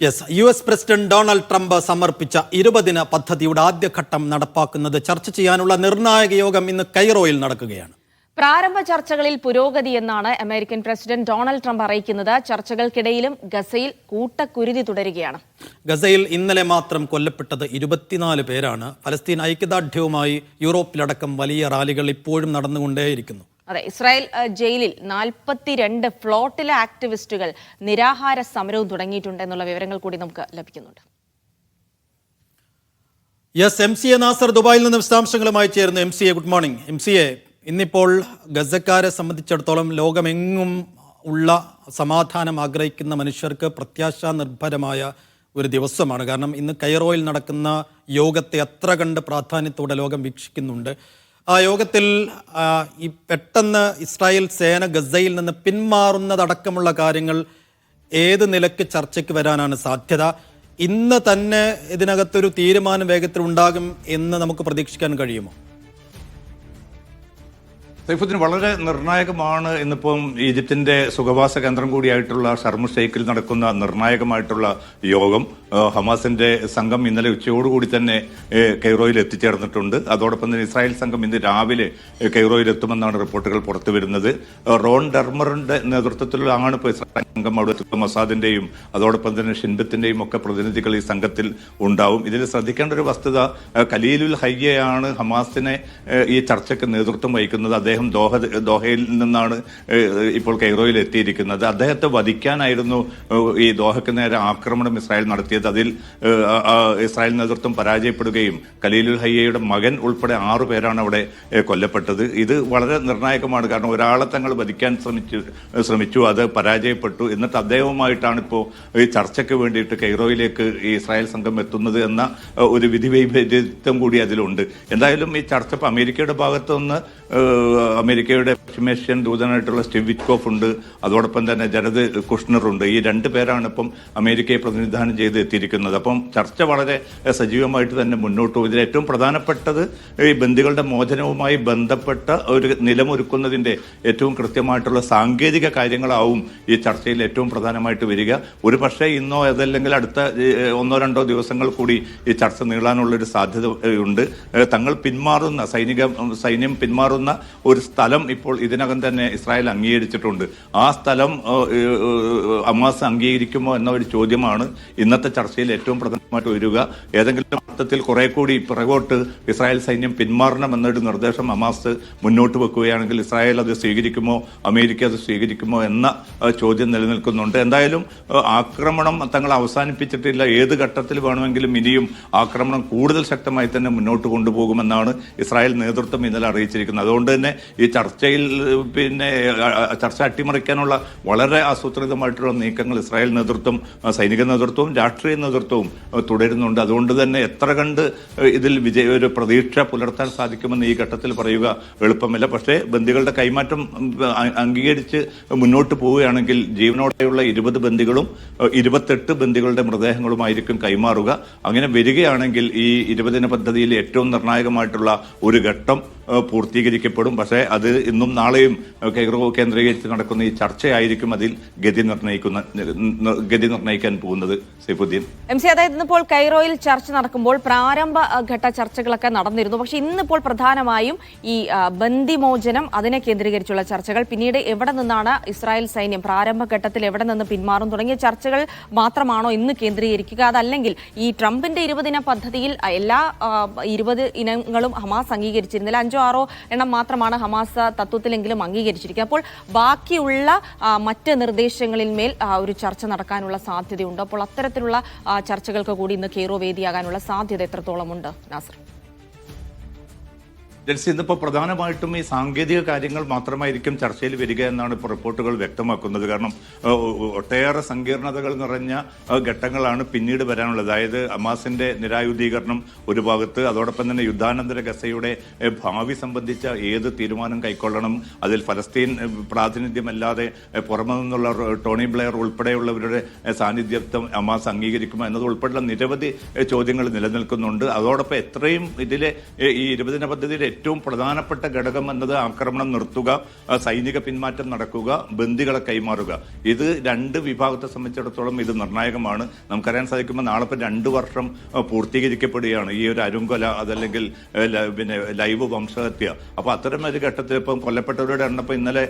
US president Donald Trump സമർപ്പിച്ച 20-ദിന പദ്ധതിയുടെ ആദ്യഘട്ടം നടപ്പാക്കുന്നത് ചർച്ച ചെയ്യാനുള്ള നിർണായക യോഗം ഇന്ന് കൈറോയിൽ നടക്കുകയാണ്. പ്രാരംഭ ചർച്ചകളിൽ പുരോഗതി എന്നാണ് അമേരിക്കൻ പ്രസിഡന്റ് ഡൊണാൾഡ് ട്രംപ് അറിയിക്കുന്നത്. ചർച്ചകൾക്കിടയിലും ഗസയിൽ കൂട്ടക്കുരുതി തുടരുകയാണ്. ഗസയിൽ ഇന്നലെ മാത്രം കൊല്ലപ്പെട്ടത് 24 പേരാണ്. ഫലസ്തീൻ ഐക്യദാർഢ്യവുമായി യൂറോപ്പിലടക്കം വലിയ റാലികൾ ഇപ്പോഴും നടന്നുകൊണ്ടേയിരിക്കുന്നു. അതെ, ഇസ്രായേൽ ജയിലിൽ 42 ഫ്ലോട്ടിലെ ആക്ടിവിസ്റ്റുകൾ നിരാഹാര സമരവും തുടങ്ങിയിട്ടുണ്ട് എന്നുള്ള വിവരങ്ങൾ കൂടി നമുക്ക് ലഭിക്കുന്നുണ്ട്. MCA നാസർ ദുബായിൽ നിന്ന് വിശദാംശങ്ങളുമായി ചേർന്ന്. MCA, good morning. MCA, ഇന്നിപ്പോൾ ഗസക്കാരെ സംബന്ധിച്ചിടത്തോളം ലോകമെങ്ങും ഉള്ള സമാധാനം ആഗ്രഹിക്കുന്ന മനുഷ്യർക്ക് പ്രത്യാശാ നിർഭരമായ ഒരു ദിവസമാണ്. കാരണം ഇന്ന് കൈറോയിൽ നടക്കുന്ന യോഗത്തെ അത്ര കണ്ട് പ്രാധാന്യത്തോടെ ലോകം വീക്ഷിക്കുന്നുണ്ട്. ആ യോഗത്തിൽ ഈ പെട്ടെന്ന് ഇസ്രായേൽ സേന ഗസയിൽ നിന്ന് പിന്മാറുന്നതടക്കമുള്ള കാര്യങ്ങൾ ഏത് നിലയ്ക്ക് ചർച്ചയ്ക്ക് വരാനാണ് സാധ്യത? ഇന്ന് തന്നെ ഇതിനകത്തൊരു തീരുമാനം വേഗത്തിൽ ഉണ്ടാകും എന്ന് നമുക്ക് പ്രതീക്ഷിക്കാൻ കഴിയുമോ? സൈഫുദ്ദീൻ, വളരെ നിർണായകമാണ്. ഇന്നിപ്പം ഈജിപ്തിന്റെ സുഖവാസ കേന്ദ്രം കൂടിയായിട്ടുള്ള ഷർമു ഷെയ്ഖിൽ നടക്കുന്ന നിർണായകമായിട്ടുള്ള യോഗം. ഹമാസിന്റെ സംഘം ഇന്നലെ ഉച്ചയോടുകൂടി തന്നെ കൈറോയിൽ എത്തിച്ചേർന്നിട്ടുണ്ട്. അതോടൊപ്പം തന്നെ ഇസ്രായേൽ സംഘം ഇന്ന് രാവിലെ കൈറോയിൽ എത്തുമെന്നാണ് റിപ്പോർട്ടുകൾ പുറത്തു വരുന്നത്. റോൺ ഡെർമറിന്റെ നേതൃത്വത്തിലാണ് ഇപ്പോൾ ഇസ്രായേൽ സംഘം അവിടെ എത്തുക. മൊസാദിന്റെയും അതോടൊപ്പം തന്നെ ഷിൻബത്തിന്റെയും ഒക്കെ പ്രതിനിധികൾ ഈ സംഘത്തിൽ ഉണ്ടാവും. ഇതിൽ ശ്രദ്ധിക്കേണ്ട ഒരു വസ്തുത, ഖലീലുൽ ഹയ്യയാണ് ഹമാസിനെ ഈ ചർച്ചയ്ക്ക് നേതൃത്വം വഹിക്കുന്നത്. അദ്ദേഹം ദോഹയിൽ നിന്നാണ് ഇപ്പോൾ കൈറോയിൽ എത്തിയിരിക്കുന്നത്. അദ്ദേഹത്തെ വധിക്കാനായിരുന്നു ഈ ദോഹയ്ക്ക് നേരെ ആക്രമണം ഇസ്രായേൽ നടത്തിയത്. അതിൽ ഇസ്രായേൽ നേതൃത്വം പരാജയപ്പെടുകയും ഖലീലുൽ ഹയ്യയുടെ മകൻ ഉൾപ്പെടെ 6 പേരാണ് അവിടെ കൊല്ലപ്പെട്ടത്. ഇത് വളരെ നിർണായകമാണ്. കാരണം ഒരാളെ തങ്ങൾ വധിക്കാൻ ശ്രമിച്ചു, അത് പരാജയപ്പെട്ടു. എന്നിട്ട് അദ്ദേഹവുമായിട്ടാണ് ഇപ്പോൾ ഈ ചർച്ചയ്ക്ക് വേണ്ടിയിട്ട് കൈറോയിലേക്ക് ഈ ഇസ്രായേൽ സംഘം എത്തുന്നത് എന്ന ഒരു വിധിവൈപരീത്യം കൂടി അതിലുണ്ട്. എന്തായാലും ഈ ചർച്ച ഇപ്പോൾ അമേരിക്കയുടെ ഭാഗത്തുനിന്ന് അമേരിക്കയുടെ പശ്ചിമേഷ്യൻ ദൂതനായിട്ടുള്ള സ്റ്റീവ് വിറ്റ്കോഫ് ഉണ്ട്, അതോടൊപ്പം തന്നെ ജരദ് കുഷ്ണർ ഉണ്ട്. ഈ 2 പേരാണ് ഇപ്പം അമേരിക്കയെ പ്രതിനിധാനം ചെയ്ത് എത്തിയിരിക്കുന്നത്. അപ്പം ചർച്ച വളരെ സജീവമായിട്ട് തന്നെ മുന്നോട്ട് പോകും. ഇതിൽ ഏറ്റവും പ്രധാനപ്പെട്ടത് ഈ ബന്ദികളുടെ മോചനവുമായി ബന്ധപ്പെട്ട ഒരു നിലമൊരുക്കുന്നതിന്റെ ഏറ്റവും കൃത്യമായിട്ടുള്ള സാങ്കേതിക കാര്യങ്ങളാവും ഈ ചർച്ചയിൽ ഏറ്റവും പ്രധാനമായിട്ട് വരിക. ഒരു പക്ഷേ ഇന്നോ അതല്ലെങ്കിൽ അടുത്ത 1-2 ദിവസങ്ങൾ കൂടി ഈ ചർച്ച നീളാനുള്ളൊരു സാധ്യതയുണ്ട്. തങ്ങൾ പിന്മാറുന്ന സൈന്യം പിന്മാറുന്ന ഒരു സ്ഥലം ഇപ്പോൾ ഇതിനകം തന്നെ ഇസ്രായേൽ അംഗീകരിച്ചിട്ടുണ്ട്. ആ സ്ഥലം ഹമാസ് അംഗീകരിക്കുമോ എന്ന ഒരു ചോദ്യമാണ് ഇന്നത്തെ ചർച്ചയിൽ ഏറ്റവും പ്രധാനമായിട്ട് വരിക. ഏതെങ്കിലും അർത്ഥത്തിൽ കുറെ കൂടി പിറകോട്ട് ഇസ്രായേൽ സൈന്യം പിന്മാറണമെന്നൊരു നിർദ്ദേശം ഹമാസ് മുന്നോട്ട് വെക്കുകയാണെങ്കിൽ ഇസ്രായേൽ അത് സ്വീകരിക്കുമോ, അമേരിക്ക അത് സ്വീകരിക്കുമോ എന്ന ചോദ്യം നിലനിൽക്കുന്നുണ്ട്. എന്തായാലും ആക്രമണം തങ്ങൾ അവസാനിപ്പിച്ചിട്ടില്ല. ഏത് ഘട്ടത്തിൽ വേണമെങ്കിലും ഇനിയും ആക്രമണം കൂടുതൽ ശക്തമായി തന്നെ മുന്നോട്ട് കൊണ്ടുപോകുമെന്നാണ് ഇസ്രായേൽ നേതൃത്വം ഇന്നലെ അറിയിച്ചിരിക്കുന്നത്. അതുകൊണ്ട് തന്നെ ഈ ചർച്ചയിൽ ചർച്ച അട്ടിമറിക്കാനുള്ള വളരെ ആസൂത്രിതമായിട്ടുള്ള നീക്കങ്ങൾ ഇസ്രായേൽ നേതൃത്വം, സൈനിക നേതൃത്വവും രാഷ്ട്രീയ നേതൃത്വവും തുടരുന്നുണ്ട്. അതുകൊണ്ട് തന്നെ എത്ര കണ്ട് ഇതിൽ ഒരു പ്രതീക്ഷ പുലർത്താൻ സാധിക്കുമെന്ന് ഈ ഘട്ടത്തിൽ പറയുക എളുപ്പമല്ല. പക്ഷേ ബന്ദികളുടെ കൈമാറ്റം അംഗീകരിച്ച് മുന്നോട്ട് പോവുകയാണെങ്കിൽ ജീവനോടെയുള്ള 20 ബന്ദികളും 28 ബന്ദികളുടെ മൃതദേഹങ്ങളുമായിരിക്കും കൈമാറുക. അങ്ങനെ വരികയാണെങ്കിൽ ഈ 20-ദിന പദ്ധതിയിൽ ഏറ്റവും നിർണായകമായിട്ടുള്ള ഒരു ഘട്ടം പൂർത്തീകരിക്കപ്പെടും. പക്ഷേ അത് ഇന്നും നാളെയും കൈറോ കേന്ദ്രീകരിച്ച് നടക്കുന്ന ഈ ചർച്ചയായിരിക്കും അതിൽ ഗതി നിർണ്ണയിക്കാൻ പോകുന്നത്. സൈഫുദ്ദീൻ, അതായത് ഇന്നിപ്പോൾ കൈറോയിൽ ചർച്ച നടക്കുമ്പോൾ പ്രാരംഭ ഘട്ട ചർച്ചകളൊക്കെ നടന്നിരുന്നു. പക്ഷെ ഇന്നിപ്പോൾ പ്രധാനമായും ഈ ബന്ദിമോചനം അതിനെ കേന്ദ്രീകരിച്ചുള്ള ചർച്ചകൾ, പിന്നീട് എവിടെ നിന്നാണ് ഇസ്രായേൽ സൈന്യം പ്രാരംഭഘട്ടത്തിൽ എവിടെ നിന്ന് പിന്മാറും തുടങ്ങിയ ചർച്ചകൾ മാത്രമാണോ ഇന്ന് കേന്ദ്രീകരിക്കുക? അതല്ലെങ്കിൽ ഈ ട്രംപിന്റെ 20-ദിന പദ്ധതിയിൽ എല്ലാ 20 ഇനങ്ങളും ഹമാസ് അംഗീകരിച്ചിരുന്നില്ല, 5-6 എണ്ണം മാത്രമാണ് ഹമാസ് തത്വത്തിലെങ്കിലും അംഗീകരിച്ചിരിക്കുക. അപ്പോൾ ബാക്കിയുള്ള മറ്റ് നിർദ്ദേശങ്ങളിൽ മേൽ ഒരു ചർച്ച നടക്കാനുള്ള സാധ്യതയുണ്ട്. അപ്പോൾ അത്തരത്തിലുള്ള ചർച്ചകൾക്ക് കൂടി ഇന്ന് കെയ്റോ വേദിയാകാനുള്ള സാധ്യത എത്രത്തോളമുണ്ട് നാസർ? ഇന്നിപ്പോൾ പ്രധാനമായിട്ടും ഈ സാങ്കേതിക കാര്യങ്ങൾ മാത്രമായിരിക്കും ചർച്ചയിൽ വരിക എന്നാണ് ഇപ്പോൾ റിപ്പോർട്ടുകൾ വ്യക്തമാക്കുന്നത്. കാരണം ഒട്ടേറെ സങ്കീർണതകൾ നിറഞ്ഞ ഘട്ടങ്ങളാണ് പിന്നീട് വരാനുള്ളത്. അതായത് ഹമാസിന്റെ നിരായുധീകരണം ഒരു ഭാഗത്ത്, അതോടൊപ്പം തന്നെ യുദ്ധാനന്തര ഗസയുടെ ഭാവി സംബന്ധിച്ച ഏത് തീരുമാനം കൈക്കൊള്ളണം, അതിൽ ഫലസ്തീൻ പ്രാതിനിധ്യമല്ലാതെ പുറമെ നിന്നുള്ള ടോണി ബ്ലെയർ ഉൾപ്പെടെയുള്ളവരുടെ സാന്നിധ്യത്വം ഹമാസ് അംഗീകരിക്കുമോ എന്നതുൾപ്പെടെയുള്ള നിരവധി ചോദ്യങ്ങൾ നിലനിൽക്കുന്നുണ്ട്. അതോടൊപ്പം എത്രയും ഇതിലെ ഈ 20-ദിന പദ്ധതിയുടെ ഏറ്റവും പ്രധാനപ്പെട്ട ഘടകം എന്നത് ആക്രമണം നിർത്തുക, സൈനിക പിന്മാറ്റം നടക്കുക, ബന്ദികളെ കൈമാറുക. ഇത് രണ്ട് വിഭാഗത്തെ സംബന്ധിച്ചിടത്തോളം ഇത് നിർണായകമാണ്. നമുക്കറിയാൻ സാധിക്കുമ്പോൾ നാളെ ഇപ്പം 2 വർഷം പൂർത്തീകരിക്കപ്പെടുകയാണ് ഈ ഒരു അരുംകൊല, അതല്ലെങ്കിൽ പിന്നെ ലൈവ് വംശഹത്യ. അപ്പോൾ അത്തരം ഒരു ഘട്ടത്തിൽ ഇപ്പം കൊല്ലപ്പെട്ടവരുടെ എണ്ണം ഇപ്പം ഇന്നലെ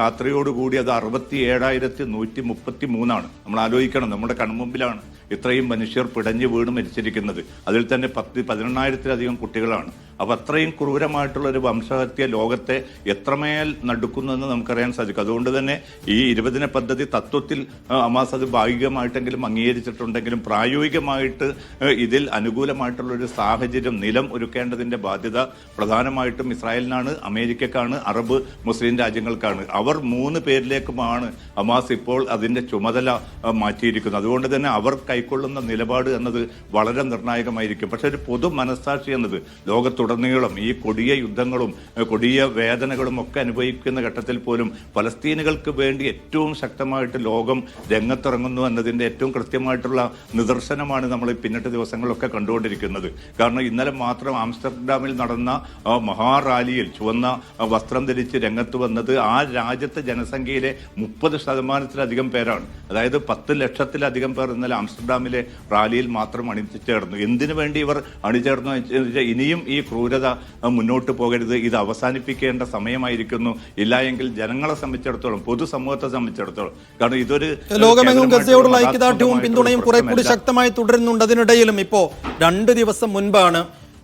രാത്രിയോടുകൂടി അത് 67,133 നമ്മൾ ആലോചിക്കണം, നമ്മുടെ കൺമുമ്പിലാണ് ഇത്രയും മനുഷ്യർ പിടഞ്ഞു വീണ് മരിച്ചിരിക്കുന്നത്. അതിൽ തന്നെ 18,000-ത്തിലധികം കുട്ടികളാണ്. അപ്പോൾ അത്രയും ക്രൂരമായിട്ടുള്ള ഒരു വംശഹത്യ ലോകത്തെ എത്രമേൽ നടുക്കുന്നതെന്ന് നമുക്കറിയാൻ സാധിക്കും. അതുകൊണ്ട് തന്നെ ഈ 20 പദ്ധതി തത്വത്തിൽ ഹമാസ് അത് ഭാഗികമായിട്ടെങ്കിലും അംഗീകരിച്ചിട്ടുണ്ടെങ്കിലും പ്രായോഗികമായിട്ട് ഇതിൽ അനുകൂലമായിട്ടുള്ളൊരു സാഹചര്യം നിലം ഒരുക്കേണ്ടതിൻ്റെ ബാധ്യത പ്രധാനമായിട്ടും ഇസ്രായേലിനാണ്, അമേരിക്കക്കാണ്, അറബ് മുസ്ലിം രാജ്യങ്ങൾക്കാണ്. അവർ 3 പേരിലേക്കുമാണ് ഹമാസ് ഇപ്പോൾ അതിൻ്റെ ചുമതല മാറ്റിയിരിക്കുന്നത്. അതുകൊണ്ട് തന്നെ അവർ കൈക്കൊള്ളുന്ന നിലപാട് എന്നത് വളരെ നിർണായകമായിരിക്കും. പക്ഷേ ഒരു പൊതു മനസ്സാക്ഷി എന്നത് ലോകത്തുടനീളം ഈ കൊടിയ യുദ്ധങ്ങളും കൊടിയ വേദനകളും ഒക്കെ അനുഭവിക്കുന്ന ഘട്ടത്തിൽ പോലും പലസ്തീനുകൾക്ക് വേണ്ടി ഏറ്റവും ശക്തമായിട്ട് ലോകം രംഗത്തിറങ്ങുന്നു എന്നതിൻ്റെ ഏറ്റവും കൃത്യമായിട്ടുള്ള നിദർശനമാണ് നമ്മൾ ഈ പിന്നിട്ട ദിവസങ്ങളിലൊക്കെ കണ്ടുകൊണ്ടിരിക്കുന്നത്. കാരണം ഇന്നലെ മാത്രം ആംസ്റ്റർഡാമിൽ നടന്ന മഹാറാലിയിൽ ചുവന്ന വസ്ത്രം ധരിച്ച് രംഗത്ത് വന്നത് ആ രാജ്യത്തെ ജനസംഖ്യയിലെ 30%-ലധികം പേരാണ്. അതായത് 10 ലക്ഷത്തിലധികം പേർ ഇന്നലെ ആംസ്റ്റർഡാമിലെ റാലിയിൽ മാത്രം അണിചേർന്നു. എന്തിനു വേണ്ടി ഇവർ അണിചേർന്നു? ഇനിയും ഈ ക്രൂരത മുന്നോട്ട് പോകരുത്, ഇത് അവസാനിപ്പിക്കേണ്ട സമയമായിരിക്കുന്നു. ഇല്ലായെങ്കിൽ ജനങ്ങളെ സംബന്ധിച്ചിടത്തോളം, പൊതുസമൂഹത്തെ സംബന്ധിച്ചിടത്തോളം, കാരണം ഇതൊരു ലോകമെങ്ങും ഗസയോടുള്ള ഐക്യദാർഢ്യവും പിന്തുണയും കുറെ കൂടി ശക്തമായി തുടരുന്നുണ്ട്. അതിനിടയിലും ഇപ്പോ 2 ദിവസം മുൻപാണ്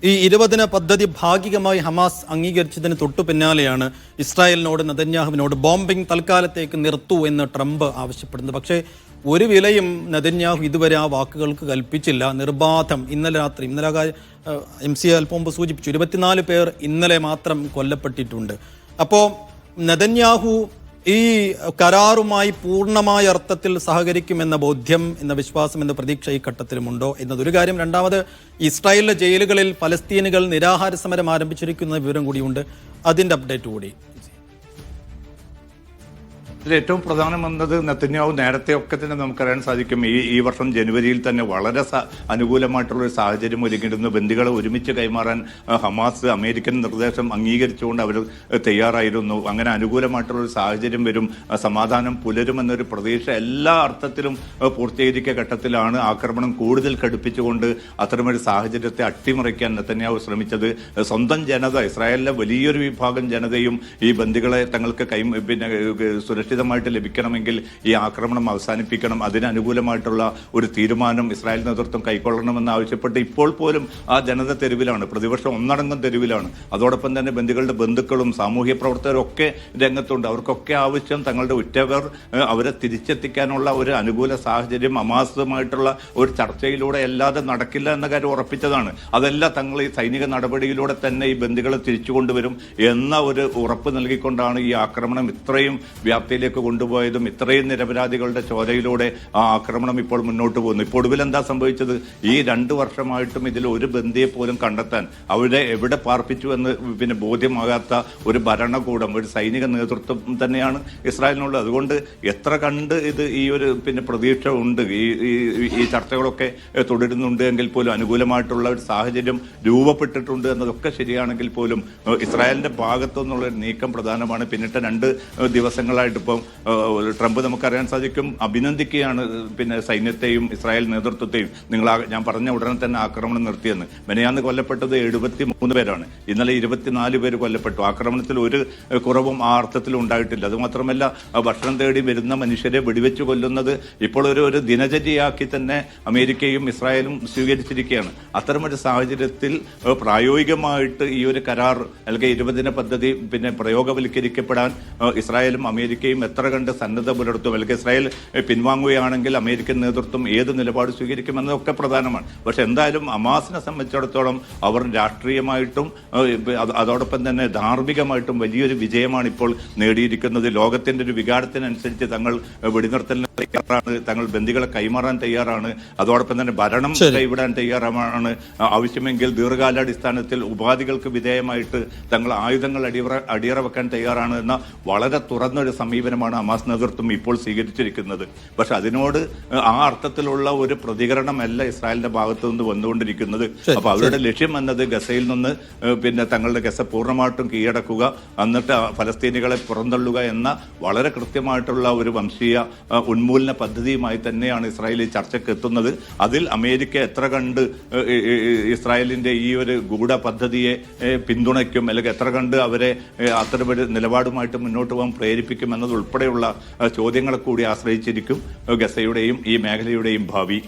ഈ 20 പദ്ധതി ഭാഗികമായി ഹമാസ് അംഗീകരിച്ചതിന് തൊട്ടു പിന്നാലെയാണ് ഇസ്രായേലിനോട്, നെതന്യാഹുവിനോട് ബോംബിംഗ് തൽക്കാലത്തേക്ക് നിർത്തൂ എന്ന് ട്രംപ് ആവശ്യപ്പെടുന്നത്. പക്ഷേ ഒരു വിലയും നെതന്യാഹു ഇതുവരെ ആ വാക്കുകൾക്ക് കൽപ്പിച്ചില്ല. നിർബാധം ഇന്നലെ രാത്രി, MC അല്പം മുമ്പ് സൂചിപ്പിച്ചു, 24 പേർ ഇന്നലെ മാത്രം കൊല്ലപ്പെട്ടിട്ടുണ്ട്. അപ്പോൾ നെതന്യാഹു ഈ കരാറുമായി പൂർണ്ണമായ അർത്ഥത്തിൽ സഹകരിക്കുമെന്ന ബോധ്യം, എന്ന വിശ്വാസം, എന്ന പ്രതീക്ഷ ഈ ഘട്ടത്തിലുമുണ്ടോ എന്നതൊരു കാര്യം. രണ്ടാമത്, ഇസ്രായേലിലെ ജയിലുകളിൽ പലസ്തീനുകൾ നിരാഹാര സമരം ആരംഭിച്ചിരിക്കുന്ന വിവരം കൂടിയുണ്ട്. അതിൻ്റെ അപ്ഡേറ്റ് കൂടി. ഇതിൽ ഏറ്റവും പ്രധാനമെന്നത് നെതന്യാഹു നേരത്തെ ഒക്കെ തന്നെ നമുക്കറിയാൻ സാധിക്കും, ഈ വർഷം ജനുവരിയിൽ തന്നെ വളരെ അനുകൂലമായിട്ടുള്ളൊരു സാഹചര്യം ഒരുങ്ങിയിരുന്നു. ബന്ദികളെ ഒരുമിച്ച് കൈമാറാൻ ഹമാസ് അമേരിക്കൻ നിർദ്ദേശം അംഗീകരിച്ചുകൊണ്ട് അവർ തയ്യാറായിരുന്നു. അങ്ങനെ അനുകൂലമായിട്ടുള്ളൊരു സാഹചര്യം വരും, സമാധാനം പുലരുമെന്നൊരു പ്രതീക്ഷ എല്ലാ അർത്ഥത്തിലും പൂർത്തീകരിക്കുക ഘട്ടത്തിലാണ് ആക്രമണം കൂടുതൽ കടുപ്പിച്ചുകൊണ്ട് അത്തരമൊരു സാഹചര്യത്തെ അട്ടിമറിക്കാൻ നെതന്യാഹു ശ്രമിച്ചത്. സ്വന്തം ജനത, ഇസ്രായേലിലെ വലിയൊരു വിഭാഗം ജനതയും ഈ ബന്ദികളെ തങ്ങൾക്ക് സുരക്ഷിതമായിട്ട് ലഭിക്കണമെങ്കിൽ ഈ ആക്രമണം അവസാനിപ്പിക്കണം, അതിനനുകൂലമായിട്ടുള്ള ഒരു തീരുമാനം ഇസ്രായേൽ നേതൃത്വം കൈക്കൊള്ളണമെന്ന് ആവശ്യപ്പെട്ട് ഇപ്പോൾ പോലും ആ ജനത തെരുവിലാണ്, പ്രതിപക്ഷം ഒന്നടങ്കം തെരുവിലാണ്. അതോടൊപ്പം തന്നെ ബന്ദികളുടെ ബന്ധുക്കളും സാമൂഹ്യ പ്രവർത്തകരും ഒക്കെ രംഗത്തുണ്ട്. അവർക്കൊക്കെ ആവശ്യം തങ്ങളുടെ ഉറ്റവർ അവരെ തിരിച്ചെത്തിക്കാനുള്ള ഒരു അനുകൂല സാഹചര്യം ഹമാസുമായിട്ടുള്ള ഒരു ചർച്ചയിലൂടെ അല്ലാതെ നടക്കില്ല എന്ന കാര്യം ഉറപ്പിച്ചതാണ്. അതല്ല, തങ്ങൾ ഈ സൈനിക നടപടിയിലൂടെ തന്നെ ഈ ബന്ദികളെ തിരിച്ചു കൊണ്ടുവരും എന്ന ഒരു ഉറപ്പ് നൽകിക്കൊണ്ടാണ് ഈ ആക്രമണം ഇത്രയും വ്യാപ്തിയിലേക്ക് കൊണ്ടുപോയതും ഇത്രയും നിരപരാധികളുടെ ചോരയിലൂടെ ആ ആക്രമണം ഇപ്പോൾ മുന്നോട്ട് പോകുന്നു. ഇപ്പോൾ ഒടുവിൽ എന്താ സംഭവിച്ചത്? ഈ 2 വർഷമായിട്ടും ഇതിൽ ഒരു ബന്ദിയെ പോലും കണ്ടെത്താൻ, അവരെ എവിടെ പാർപ്പിച്ചു എന്ന് ബോധ്യമാകാത്ത ഒരു ഭരണകൂടം, ഒരു സൈനിക നേതൃത്വം തന്നെയാണ് ഇസ്രായേലിനുള്ളത്. അതുകൊണ്ട് എത്ര കണ്ട് ഇത് ഈ ഒരു പ്രതീക്ഷ ഉണ്ട്, ഈ ചർച്ചകളൊക്കെ തുടരുന്നുണ്ട് എങ്കിൽ പോലും അനുകൂലമായിട്ടുള്ള ഒരു സാഹചര്യം രൂപപ്പെട്ടിട്ടുണ്ട് എന്നതൊക്കെ ശരിയാണെങ്കിൽ പോലും ഇസ്രായേലിന്റെ ഭാഗത്തുനിന്നുള്ള നീക്കം പ്രധാനമാണ്. പിന്നിട്ട 2 ദിവസങ്ങളായിട്ട് ഇപ്പം ട്രംപ് നമുക്കറിയാൻ സാധിക്കും അഭിനന്ദിക്കുകയാണ് സൈന്യത്തെയും ഇസ്രായേൽ നേതൃത്വത്തെയും. ഞാൻ പറഞ്ഞ ഉടനെ തന്നെ ആക്രമണം നിർത്തിയെന്ന്. മെനയാന്ന് കൊല്ലപ്പെട്ടത് 73 പേരാണ്, ഇന്നലെ 24 പേര് കൊല്ലപ്പെട്ടു. ആക്രമണത്തിൽ ഒരു കുറവും ആ അർത്ഥത്തിൽ ഉണ്ടായിട്ടില്ല. അതുമാത്രമല്ല, ഭക്ഷണം തേടി വരുന്ന മനുഷ്യരെ വെടിവെച്ച് കൊല്ലുന്നത് ഇപ്പോൾ ഒരു ദിനചര്യയാക്കി തന്നെ അമേരിക്കയും ഇസ്രായേലും സ്വീകരിച്ചിരിക്കുകയാണ്. അത്തരമൊരു സാഹചര്യത്തിൽ പ്രായോഗികമായിട്ട് ഈ ഒരു കരാർ അല്ലെങ്കിൽ 20 പദ്ധതി പ്രയോഗവൽക്കരിക്കപ്പെടാൻ ഇസ്രായേലും അമേരിക്കയും എത്ര കണ്ട് സന്നദ്ധ പുലർത്തും, അല്ലെങ്കിൽ ഇസ്രായേൽ പിൻവാങ്ങുകയാണെങ്കിൽ അമേരിക്കൻ നേതൃത്വം ഏത് നിലപാട് സ്വീകരിക്കുമെന്നതൊക്കെ പ്രധാനമാണ്. പക്ഷെ എന്തായാലും ഹമാസിനെ സംബന്ധിച്ചിടത്തോളം അവർ രാഷ്ട്രീയമായിട്ടും അതോടൊപ്പം തന്നെ ധാർമ്മികമായിട്ടും വലിയൊരു വിജയമാണ് ഇപ്പോൾ നേടിയിരിക്കുന്നത്. ലോകത്തിന്റെ ഒരു വികാരത്തിനനുസരിച്ച് തങ്ങൾ വെടിനിർത്തലിന് തയ്യാറാണ്, തങ്ങൾ ബന്ദികളെ കൈമാറാൻ തയ്യാറാണ്, അതോടൊപ്പം തന്നെ ഭരണം കൈവിടാൻ തയ്യാറാണ്, ആവശ്യമെങ്കിൽ ദീർഘകാലാടിസ്ഥാനത്തിൽ ഉപാധികൾക്ക് വിധേയമായിട്ട് തങ്ങൾ ആയുധങ്ങൾ അടിയറ വെക്കാൻ തയ്യാറാണ് എന്ന വളരെ തുറന്നൊരു സമീപനമാണ് ഹമാസ് നേതൃത്വം ഇപ്പോൾ സ്വീകരിച്ചിരിക്കുന്നത്. പക്ഷെ അതിനോട് ആ അർത്ഥത്തിലുള്ള ഒരു പ്രതികരണമല്ല ഇസ്രായേലിന്റെ ഭാഗത്തു നിന്ന് വന്നുകൊണ്ടിരിക്കുന്നത്. അപ്പൊ അവരുടെ ലക്ഷ്യം എന്നത് ഗസയിൽ നിന്ന് പിന്നെ തങ്ങളുടെ ഗസ പൂർണ്ണമായിട്ടും കീഴടക്കുക, എന്നിട്ട് ഫലസ്തീനികളെ പുറന്തള്ളുക എന്ന വളരെ കൃത്യമായിട്ടുള്ള ഒരു വംശീയ ഉന്മൂലന പദ്ധതിയുമായി തന്നെയാണ് ഇസ്രായേൽ ഈ ചർച്ചയ്ക്ക് എത്തുന്നത്. അതിൽ അമേരിക്ക എത്ര കണ്ട് ഇസ്രായേലിന്റെ ഈ ഒരു ഗൂഢ പദ്ധതിയെ പിന്തുണയ്ക്കും, അല്ലെങ്കിൽ എത്ര കണ്ട് അവരെ അത്തരമൊരു നിലപാടുമായിട്ട് മുന്നോട്ട് പോകാൻ പ്രേരിപ്പിക്കും എന്നതുൾപ്പെടെയുള്ള ചോദ്യങ്ങളെ കൂടി ആശ്രയിച്ചിരിക്കും ഗസയുടെയും ഈ മേഖലയുടെയും ഭാവി.